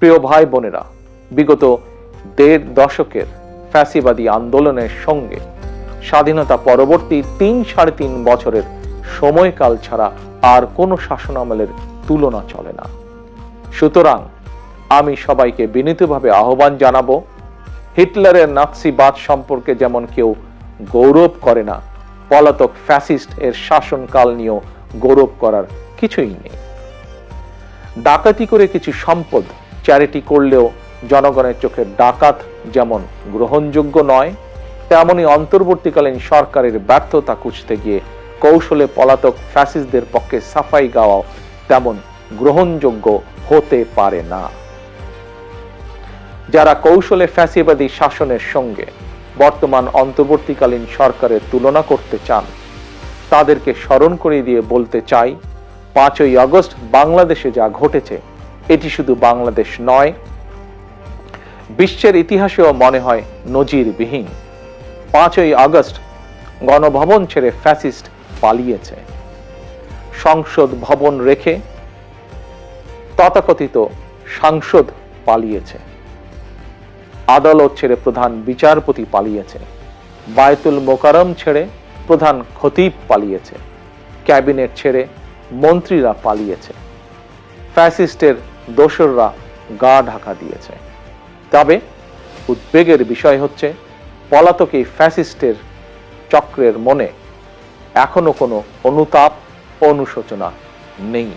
প্রিয় ভাই বোনেরা, বিগত ১.৫ দশকের ফ্যাসিবাদী আন্দোলনের সঙ্গে স্বাধীনতা পরবর্তী ৩-৩.৫ বছরের সময়কাল ছাড়া আর কোনো শাসনামলের তুলনা চলে না। সুতরাং আমি সবাইকে বিনীতভাবে আহ্বান জানাবো, হিটলারের নাৎসিবাদ সম্পর্কে যেমন কেউ গৌরব করে না, পলাতক ফ্যাসিস্ট এর শাসনকাল নিয়েও গৌরব করার কিছুই নেই। ডাকাতি করে কিছু সম্পদ চ্যারিটি করলেও জনগণের চোখে ডাকাত যেমন গ্রহণযোগ্য নয়, তেমনি অন্তর্বর্তীকালীন সরকারের ব্যর্থতা খুঁজতে গিয়ে কৌশলে পলাতক ফ্যাসিস্টদের পক্ষে সাফাই গাওয়াও তেমন গ্রহণযোগ্য হতে পারে না। যারা কৌশলে ফ্যাসিবাদী শাসনের সঙ্গে বর্তমান অন্তর্বর্তীকালীন সরকারের তুলনা করতে চান, তাদেরকে স্মরণ করিয়ে দিয়ে বলতে চাই, ৫ই আগস্ট বাংলাদেশে যা ঘটেছে এটি শুধু বাংলাদেশ নয়, বিশ্বের ইতিহাসেও মনে হয় নজিরবিহীন। ৫ই আগস্ট গণভবন ছেড়ে ফ্যাসিস্ট পালিয়েছে, সংসদ ভবন রেখে তথাকথিত সাংসদ পালিয়েছে, আদালত ছেড়ে প্রধান বিচারপতি পালিয়েছে, বায়তুল মোকাররম ছেড়ে প্রধান খতিব পালিয়েছে, ক্যাবিনেট ছেড়ে মন্ত্রীরা পালিয়েছে, ফ্যাসিস্টের দোসররা গা ঢাকা দিয়েছে। তবে উদ্বেগের বিষয় হচ্ছে, পলাতক এই ফ্যাসিস্টের চক্রের মনে এখনো কোনো অনুতাপ, অনুশোচনা নেই।